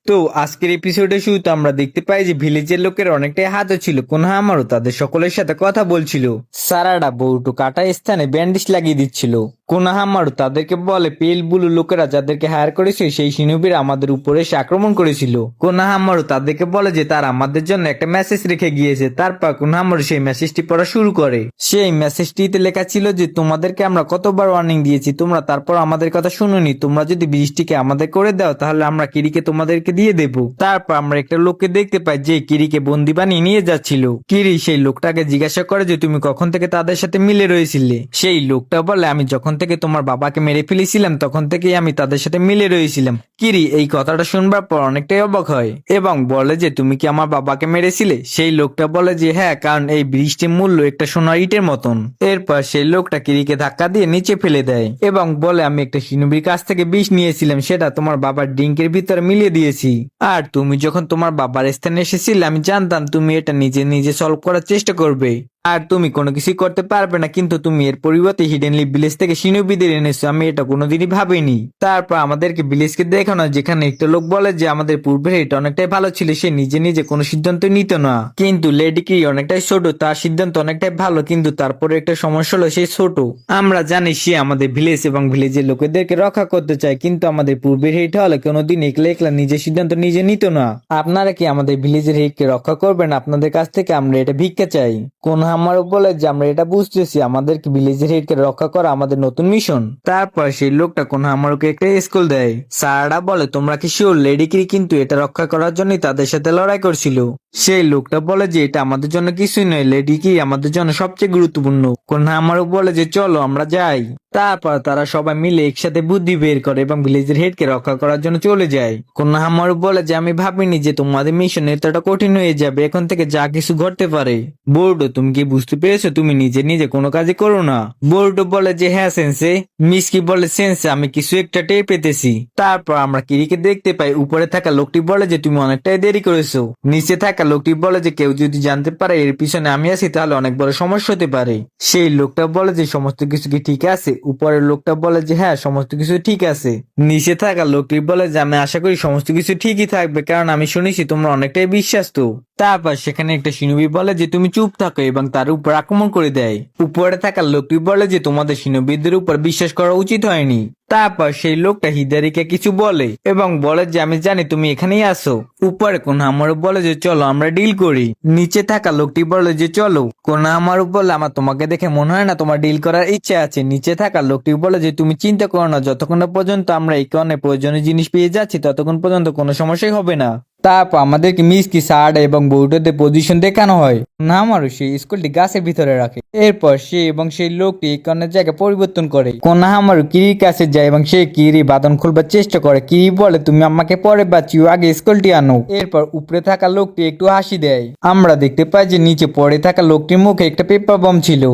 তো আজকের এপিসোডে শুরুতে আমরা দেখতে পাই যে ভিলেজের লোকের অনেকটাই হাতও ছিল, কোনহামারও তাদের সকলের সাথে কথা বলছিল। সারাডা বউটু কাটা স্থানে ব্যান্ডেজ লাগিয়ে দিচ্ছিল। কোনহামারু তাদেরকে বলে পেল বুলু লোকেরা যাদেরকে হায়ার করেছে সেই শিনুবিরা আমাদের উপরে এসে আক্রমণ করেছিল। কোনহামারু তাদেরকে বলে যে তারা আমাদের জন্য একটা মেসেজ রেখে গিয়েছে। তারপর কোনহামারু সেই মেসেজটি পড়া শুরু করে। সেই মেসেজটিতে লেখা ছিল যে তোমাদেরকে আমরা কতবার ওয়ার্নিং দিয়েছি, তোমরা তারপর আমাদের কথা শুনোনি। তোমরা যদি বৃষ্টিকে আমাদের করে দাও তাহলে আমরা কিরিকে তোমাদেরকে দিয়ে দেব। তারপর আমরা একটা লোককে দেখতে পাই যে কিরিকে বন্দি বানিয়ে নিয়ে যাচ্ছিল। কিরি সেই লোকটাকে জিজ্ঞাসা করে যে তুমি কখন থেকে তাদের সাথে মিলে রয়েছিলে। সেই লোকটা বলে আমি যখন থেকে তোমার বাবাকে মেরে ফেলেছিলাম তখন থেকেই আমি তাদের সাথে মিলে রয়েছিলাম। কিরি এই কথাটা শুনবার পর অনেকটাই অবাক হয় এবং বলে যে তুমি কি আমার বাবাকে মেরেছিলে। সেই লোকটা বলে যে হ্যাঁ, কারণ এই বৃষ্টির মূল্য একটা সোনার ইটের মতন। এরপর সেই লোকটা কিরিকে ধাক্কা দিয়ে নিচে ফেলে দেয় এবং বলে আমি একটা শিনুবির কাছ থেকে বিষ নিয়েছিলাম, সেটা তোমার বাবার ড্রিঙ্কের ভিতরে মিলিয়ে দিয়েছি। আর তুমি যখন তোমার বাবার স্থানে এসেছিলে আমি জানতাম তুমি এটা নিজে নিজে সলভ করার চেষ্টা করবে আর তুমি কোনো কিছু করতে পারবে না, কিন্তু তুমি এর পরিবর্তে হিডেনলি ভিলেজ থেকে শিনুবিদের এনেছো। আমি এটা কোনোদিনই ভাবিনি। তারপর আমাদেরকে ভিলেজকে দেখানো যেখানে একটা লোক বলে যে আমাদের পূর্বের এটা অনেকটাই ভালো ছিল, সে নিজে নিজে কোনো সিদ্ধান্ত নিত না, কিন্তু লেডি কি অনেকটাই ছোট, তার সিদ্ধান্ত অনেকটাই ভালো, কিন্তু তারপরে একটা সমস্যা হলো সে ছোট। আমরা জানি সে আমাদের ভিলেজ এবং ভিলেজের লোকেদেরকে রক্ষা করতে চায়, কিন্তু আমাদের পূর্বের হেড হলে কোনোদিন একলা একলা নিজের সিদ্ধান্ত নিজে নিত না। আপনারা কি আমাদের ভিলেজের হেডকে রক্ষা করবেন? আপনাদের কাছ থেকে আমরা এটা ভিক্ষা চাই। কোন আমারও বলে যে আমরা এটা বুঝতেছি, আমাদেরকে ভিলেজের হেডকে রক্ষা করা আমাদের নতুন মিশন। তারপর সেই লোকটা কোন আমারকে একটা স্কুল দেয়। সারাডা বলে তোমরা কি শিওর লেডি কিরি কিন্তু এটা রক্ষা করার জন্যই তাদের সাথে লড়াই করছিল? সেই লোকটা বলে যে এটা আমাদের জন্য কিছুই নয়, লেডি কিরি আমাদের জন্য সবচেয়ে গুরুত্বপূর্ণ। কোন আমারও বলে যে চলো আমরা যাই। তারপর তারা সবাই মিলে একসাথে বুদ্ধি বের করে এবং ভিলেজের হেডকে রক্ষা করার জন্য চলে যায়। কোনহা আমারও বলে যে আমি ভাবিনি যে তোমাদের মিশন এতটা কঠিন হয়ে যাবে, এখন থেকে যা কিছু ঘটতে পারে। বোর্ডো তুমি কি বুঝতে পেরেছো? তুমি নিজে নিজে কোনো কাজে করো না। বোর্ডো বলে যে হ্যাঁ সেন্সে। মিসকি বলে সেন্সে আমি কিছু একটা টের পেতেছি। তারপর আমরা কিরিকে দেখতে পাই। উপরে থাকা লোকটি বলে যে তুমি অনেকটাই দেরি করেছো। নিচে থাকা লোকটি বলে যে কেউ যদি জানতে পারে এর পিছনে আমি আছি তাহলে অনেক বড় সমস্যা হতে পারে। সেই লোকটা বলে যে সমস্ত কিছু কি ঠিক আছে? উপরের লোকটা বলে যে হ্যাঁ সমস্ত কিছু ঠিক আছে। নিচে থাকা লোকটি বলে যে আমি আশা করি সমস্ত কিছু ঠিকই থাকবে, কারণ আমি শুনেছি তোমরা অনেকটাই বিশ্বাস্ত। তারপর সেখানে একটা শিনুবি বলে যে তুমি চুপ থাকো এবং তার উপর আক্রমণ করে দেয়। উপরে থাকা লোকটি বলে যে তোমাদের শিনুবিদের উপর বিশ্বাস করা উচিত হয়নি। তারপর সেই লোকটা হিদারিকে কিছু বলে এবং বলে যে আমি জানি তুমি এখানেই আসো। উপরে কোন আমারও বলে যে চলো আমরা ডিল করি। নিচে থাকা লোকটি বলে যে চলো। কোন আমারও বলে আমার তোমাকে দেখে মনে হয় না তোমার ডিল করার ইচ্ছা আছে। নিচে থাকা লোকটি বলে যে তুমি চিন্তা করো না, যতক্ষণ না পর্যন্ত আমরা এই কারণে প্রয়োজনীয় জিনিস পেয়ে যাচ্ছি ততক্ষণ পর্যন্ত কোনো সমস্যাই হবে না। তারপর আমাদেরকে মিসকি সারাডা এবং বউটোদের পজিশন দেখানো হয়। না আমারও সেই স্কুলটি গাছের ভিতরে রাখে। এরপর সে এবং সেই লোকটি এই কর্ণের জায়গা পরিবর্তন করে। কোনা আমারও কিরির কাছে যায় এবং সে কিরি বাঁধন খুলবার চেষ্টা করে। কিরি বলে তুমি আমাকে পরে বাঁচিও, আগে স্কুলটি আনো। এরপর উপরে থাকা লোকটি একটু হাসি দেয়। আমরা দেখতে পাই যে নিচে পড়ে থাকা লোকটির মুখে একটা পেপার বম ছিল।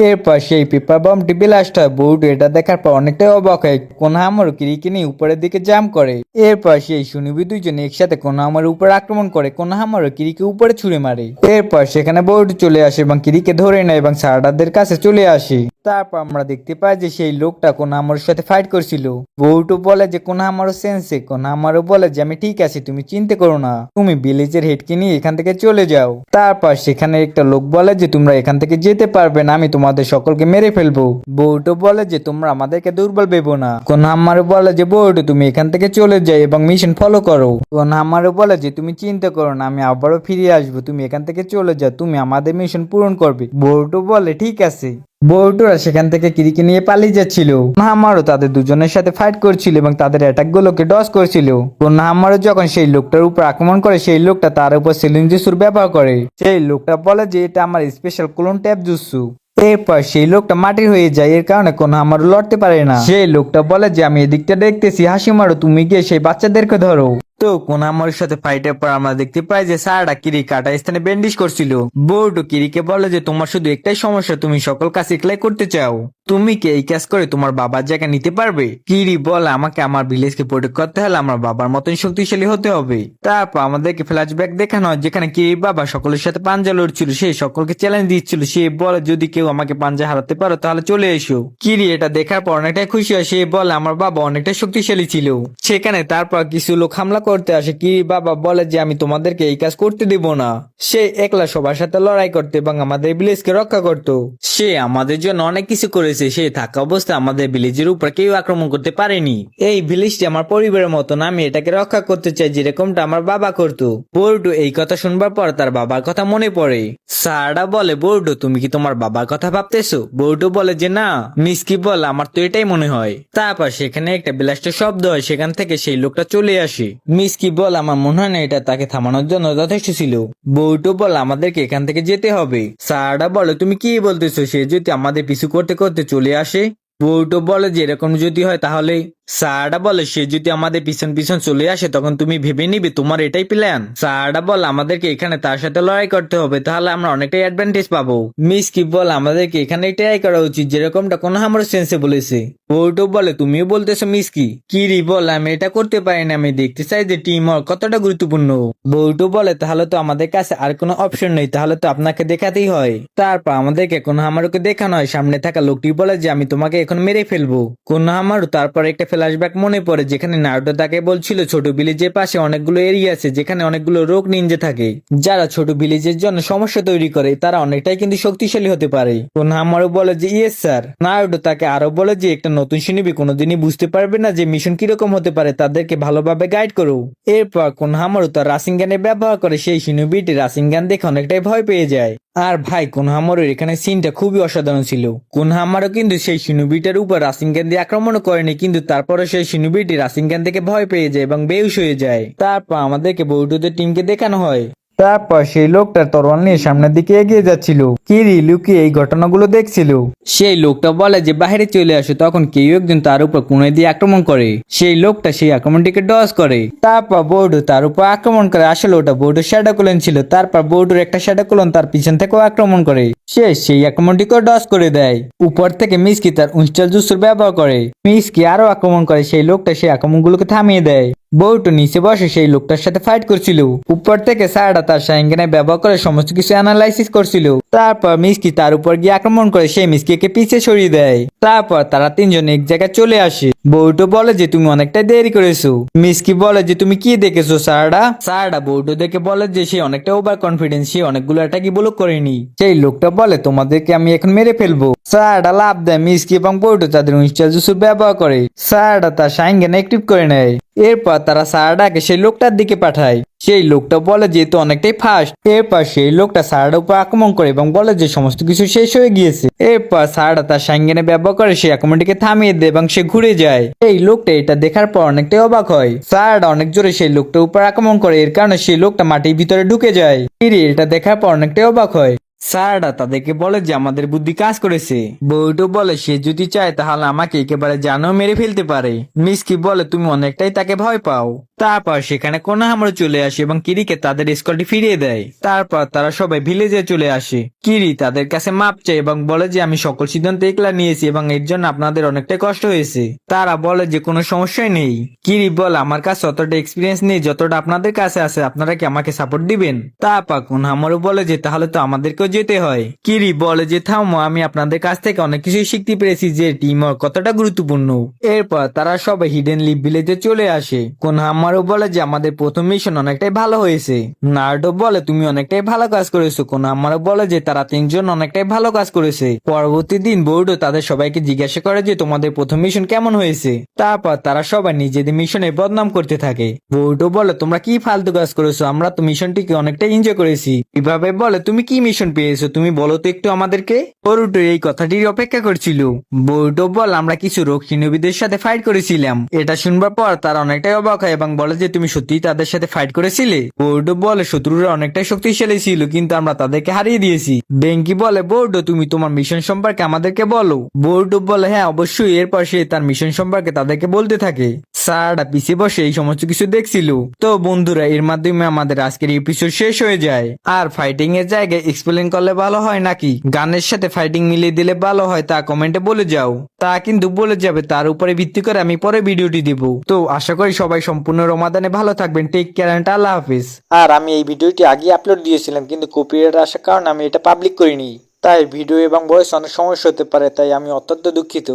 এরপর সেই পেপার বমটি ব্লাস্ট হয়। বউট এটা দেখার পর অনেকটাই অবাক হয়। কোনহামারু কিরিকে নিয়ে উপরের দিকে জাম্প করে। এরপর সেই শুনিবি দুইজনে একসাথে কোনহামারুর উপর আক্রমণ করে। কোনহামারু কিরিকে উপরে ছুঁড়ে মারে। এরপর সেখানে বউট চলে আসে এবং কিরিকে ধরে নেয় এবং সারাদাদের কাছে চলে আসে। তারপর আমরা দেখতে পাই যে সেই লোকটা কোনহামারুর সাথে ফাইট করছিল। বউটু বলে যে কোনহামারু সেন্সে। কোনহামারু বলে যে আমি ঠিক আছি, তুমি চিন্তা করো না, তুমি ভিলেজের হেডকে নিয়ে এখান থেকে চলে যাও। তারপর সেখানে একটা লোক বলে যে তোমরা এখান থেকে যেতে পারবে না, আমি তোমাদের সকলকে মেরে ফেলবো। বউটু বলে যে তোমরা আমাদেরকে দুর্বল ভেবো না। কোনহামারু বলে যে বউটু তুমি এখান থেকে চলে যাও এবং মিশন ফলো করো। কোনহামারু বলে যে তুমি চিন্তা করো না, আমি আবারও ফিরে আসবো, তুমি এখান থেকে চলে যাও, তুমি আমাদের মিশন পূরণ করবে। বউটু বলে ঠিক আছে। বউটুরা সেখান থেকে কিরিকে নিয়ে পালিয়ে যাচ্ছিল। কোনহামারু তাদের দুজনের সাথে ফাইট করছিল এবং তাদের অ্যাটাক গুলোকে ডজ করছিল। কোনহামারু যখন সেই লোকটার উপর আক্রমণ করে সেই লোকটা তার উপর সিলিং জুসুর ব্যবহার করে। সেই লোকটা বলে যে এটা আমার স্পেশাল ক্লোন ট্যাপ জুসু। এরপর সেই লোকটা মাটির হয়ে যায়, এর কারণে কোনহামারু লড়তে পারে না। সেই লোকটা বলে যে আমি এদিকটা দেখতেছি, হাসিমারু তুমি গিয়ে সেই বাচ্চাদেরকে ধরো। তো কোনহামারুর সাথে ফাইটের পর আমরা দেখতে পাই যে সারাডা কিরি কাটা স্থানে ব্যান্ডেজ করছিল। বোর্ডো কিরিকে বলে যে তোমার শুধু একটাই সমস্যা, তুমি সকল কাজ একলাই করতে চাও। তুমি কি এই কাজ করে তোমার বাবার জায়গা নিতে পারবে? কিরি বলে আমাকে আমার ভিলেজকে প্রোটেক্ট করতে হলে আমার বাবার মতন শক্তিশালী হতে হবে। তারপর আমাদেরকে ফ্ল্যাশব্যাক দেখানো হয় যেখানে কিরি বাবা সকলের সাথে পাঞ্জা লড়ছিল, সে সকলকে চ্যালেঞ্জ দিচ্ছিল। সে বলে যদি কেউ আমাকে পাঞ্জা হারাতে পারো তাহলে চলে এসো। কিরি এটা দেখার পর অনেকটাই খুশি হয়। সে বলে আমার বাবা অনেকটা শক্তিশালী ছিল। সেখানে তারপর কিছু লোক হামলা করতে আসে। কিরি বাবা বলে যে আমি তোমাদেরকে এই কাজ করতে দেব না। সে একলা সবার সাথে লড়াই করতে এবং আমাদের ভিলেজকে রক্ষা করত। সে আমাদের জন্য অনেক কিছু করেছে। সে থাকা অবস্থায় আমাদের ভিলেজের উপর কেউ আক্রমণ করতে পারেনি। এই ভিলেজটি আমার পরিবারের মতন, আমি এটাকে রক্ষা করতে চাই যেরকমটা আমার বাবা করতো। বোর্ডু এই কথা শুনবার পর তার বাবার কথা মনে পড়ে। সারাডা বলে বোর্ডু তুমি কি তোমার বাবার কথা ভাবতেছো? বোর্ডু বলে যে না। মিসকি বলে আমার তো এটাই মনে হয়। তারপর সেখানে একটা ব্লাস্টের শব্দ হয়, সেখান থেকে সেই লোকটা চলে আসে। মিসকি বলে আমার মনে হয় না এটা তাকে থামানোর জন্য যথেষ্ট ছিল। বোর্ডু বলে আমাদেরকে এখান থেকে যেতে হবে। সারাডা বলে তুমি কি বলতেছো? সে যদি আমাদের পিছু করতে করতে চলে আসে? বোর্ডু বলে যে এরকম যদি হয় তাহলে? সারাডা বলে সে যদি আমাদের পিছন পিছন চলে আসে তখন তুমি ভেবে নিবে তোমার এটাই প্ল্যান। সারাডা বলে আমাদেরকে এখানে তার সাথে লড়াই করতে হবে, তাহলে আমরা অনেকটাই অ্যাডভান্টেজ পাবো। মিসকি বলে আমাদেরকে এখানে ট্রাই করা উচিত যেরকমটা কোনো আমার সেন্সে বলেছে। বোর্ডু বলে তুমিও বলতেছো মিসকি? কিরি বলে আমি এটা করতে পারি না, আমি দেখতে চাই যে টিম ওয়ার্ক কতটা গুরুত্বপূর্ণ। বোর্ডু বলে তাহলে তো আমাদের কাছে আর কোনো অপশন নেই, তাহলে তো আপনাকে দেখাতেই হয়। তারপর আমাদেরকে কোনোহামারুকে দেখানো হয়। সামনে থাকা লোকটি বলে যে আমি তোমাকে এখন মেরে ফেলবো। কোনোহামারু তারপর একটা ফ্ল্যাশব্যাক মনে পড়ে যেখানে নারুটো তাকে বলছিল ছোট ভিলেজের পাশে অনেকগুলো এরিয়া আছে যেখানে অনেকগুলো রোগ নিনজা থাকে, যারা ছোট ভিলেজের জন্য সমস্যা তৈরি করে। তারা অনেকটাই কিন্তু শক্তিশালী হতে পারে। কোনোহামারু বলে যে ইয়েস স্যার। নারুটো তাকে আরো বলে যে একটা নতুন শিনিবি কোনোদিনই বুঝতে পারবে না যে মিশন কিরকম হতে পারে, তাদেরকে ভালোভাবে গাইড করো। এরপর কোনোহামারু তার রাসিনগানের ব্যবহার করে। সেই শিনিবিটি রাসিনগান দেখে অনেকটাই ভয় পেয়ে যায়। আর ভাই কোনোহামারুর এখানে সিনটা খুবই অসাধারণ ছিল। কোনোহামারু কিন্তু সেই শিনুবিটার উপর রাসিনগান দিয়ে আক্রমণ করেনি, কিন্তু তারপরে সেই শিনুবিটি রাসিনগান থেকে ভয় পেয়ে যায় এবং বেহুশ হয়ে যায়। তারপর আমাদেরকে বৌটুদের টিমকে দেখানো হয়। তারপর সেই লোকটা তরোয়াল নিয়ে সামনের দিকে এগিয়ে যাচ্ছিল। কিরি লুকিয়ে এই ঘটনাগুলো দেখছিল। সেই লোকটা বলে যে বাইরে চলে আসে, তখন কেউ একজন তার উপর কোণে দিয়ে আক্রমণ করে। সেই লোকটা সেই আক্রমণটিকে ডজ করে। তারপর বোর্ডু তার উপর আক্রমণ করে। আসলে ওটা বোর্ডুর শ্যাডো ক্লোন ছিল। তারপর বোর্ডুর একটা শ্যাডো ক্লোন তার পিছন থেকেও আক্রমণ করে। সে সেই আক্রমণটিকেও ডজ করে দেয়। উপর থেকে মিসকি তার উইন্সটেল জুসুর ব্যবহার করে। মিসকি আরো আক্রমণ করে। সেই লোকটা সেই আক্রমণগুলোকে থামিয়ে দেয়। বউটু নিচে বসে সেই লোকটার সাথে ফাইট করছিল। উপর থেকে সারাটা তার শাইঙ্গানে ব্যবহার করে সমস্ত কিছু অ্যানালাইসিস করছিল। তারপর মিসকি তার উপর গিয়ে আক্রমণ করে। সেই মিসকিকে পিছে সরিয়ে দেয়। তারপর তারা তিনজন এক জায়গায় চলে আসে। বউটু বলে যে তুমি অনেকটা দেরি করেছো। মিসকি বলে যে তুমি কি দেখেছো সারাডা? সারাডা বউটু দেখে বলে যে সে অনেকটা ওভার কনফিডেন্স, সে অনেকগুলো অ্যাটাকই ব্লক করেনি। সেই লোকটা বলে তোমাদেরকে আমি এখন মেরে ফেলবো। সারাডা লাভ দেয়। মিসকি এবং বউটু তাদের উইন্সটেল জুসুর ব্যবহার করে। সারাডা তার শাইঙ্গানে অ্যাক্টিভ করে নেয়। এরপর তারা সারাডাকে সেই লোকটার দিকে পাঠায়। সেই লোকটা বলে যেহেতু অনেকটাই ফাস্ট। এরপর সেই লোকটা সারাডার উপর আক্রমণ করে এবং বলে যে সমস্ত কিছু শেষ হয়ে গিয়েছে। এরপর সারাডা তার শাইঙ্গানে ব্যবহার করে সেই আক্রমণটিকে থামিয়ে দেয় এবং সে ঘুরে যায়। এই লোকটা এটা দেখার পর অনেকটাই অবাক হয়। সারাডা অনেক জোরে সেই লোকটার উপর আক্রমণ করে, এর কারণে সেই লোকটা মাটির ভিতরে ঢুকে যায়। এটা দেখার পর অনেকটাই অবাক হয়। সারাডা তাদেরকে বলে যে আমাদের বুদ্ধি কাজ করেছে। বউটু বলে সে যদি চায় তাহলে আমাকে একেবারে জানো মেরে ফেলতে পারে। মিসকি বলে তুমি অনেকটাই তাকে ভয় পাও। তারপর সেখানে কোনোহামারু চলে আসে এবং কিরিকে তাদের স্কলটি ফিরিয়ে দেয়। তারপর তারা সবাই ভিলেজে চলে আসে। কিরি তাদের কাছে মাপ চায় এবং বলে যে আমি সকল সিদ্ধান্ত একলা নিয়েছি এবং এর জন্য আপনাদের অনেকটাই কষ্ট হয়েছে। তারা বলে যে কোনো সমস্যাই নেই। কিরি বলে আমার কাছে অতটা এক্সপিরিয়েন্স নেই যতটা আপনাদের কাছে আছে, আপনারা কি আমাকে সাপোর্ট দিবেন? তারপর কোনোহামারু বলে যে তাহলে তো আমাদেরকেও যেতে হয়। কিরি বলে যে থামো, আমি আপনাদের কাছ থেকে অনেক কিছুই শিখতে পেরেছি যে টিম ওয়ার্ক কতটা গুরুত্বপূর্ণ। এরপর তারা সবাই হিডেন লিভ ভিলেজে চলে আসে। কোনোহামারু বলে যে আমাদের প্রথম মিশন অনেকটাই ভালো হয়েছে। নারুটো বলে তুমি অনেকটাই ভালো কাজ করেছো। কোনোহামারু বলে যে তারা তিনজন অনেকটাই ভালো কাজ করেছে। পরবর্তী দিন বোর্ডো তাদের সবাইকে জিজ্ঞাসা করে যে তোমাদের প্রথম মিশন কেমন হয়েছে। তারপর তারা সবাই নিজেদের মিশনে বদনাম করতে থাকে। বোর্ডো বলে তোমরা কি ফালতু কাজ করেছো, আমরা তো মিশনটিকে অনেকটাই এনজয় করেছি। এভাবে বলে তুমি কি মিশন পেয়েছো তুমি বলো তো একটু আমাদেরকে। বরুটো এই কথাটির অপেক্ষা করছিল। বরুটো বল আমরা কিছু রক্ষীনবীদের সাথে ফাইট করেছিলাম। এটা শুনবার পর তারা অনেকটাই অবাক হয় এবং বলে যে তুমি সত্যিই তাদের সাথে ফাইট করেছিলে। বরুটো বলে শত্রুরা অনেকটাই শক্তিশালী ছিল কিন্তু আমরা তাদেরকে হারিয়ে দিয়েছি। বেঙ্কি বলে বরুটো তুমি তোমার মিশন সম্পর্কে আমাদেরকে বলো। বরুটো বলে হ্যাঁ অবশ্যই। এরপর সে তার মিশন সম্পর্কে তাদেরকে বলতে থাকে। সারাটা পিছিয়ে বসে এই সমস্ত কিছু দেখছিল। তো বন্ধুরা, এর মাধ্যমে আমাদের আজকের এপিসোড শেষ হয়ে যায়। আর ফাইটিং এর জায়গায় এক্সপ্লেন করলে ভালো হয় নাকি গানের সাথে ফাইটিং মিলিয়ে দিলে ভালো হয় তা কমেন্টে বলে যাও। তা কিন্তু বলে যাবে, তার উপরে ভিত্তি করে আমি পরে ভিডিওটি দেব। তো আশা করি সবাই সম্পূর্ণ রমাদানে ভালো থাকবেন। টেক কেয়ার এন্ড আল্লাহ হাফিজ। আর আমি এই ভিডিওটি আগে আপলোড দিয়েছিলাম, কিন্তু কপিরাইট আসার কারণে আমি এটা পাবলিক করিনি। তাই ভিডিও এবং ভয়েস অনেক সমস্যা হতে পারে, তাই আমি অত্যন্ত দুঃখিত।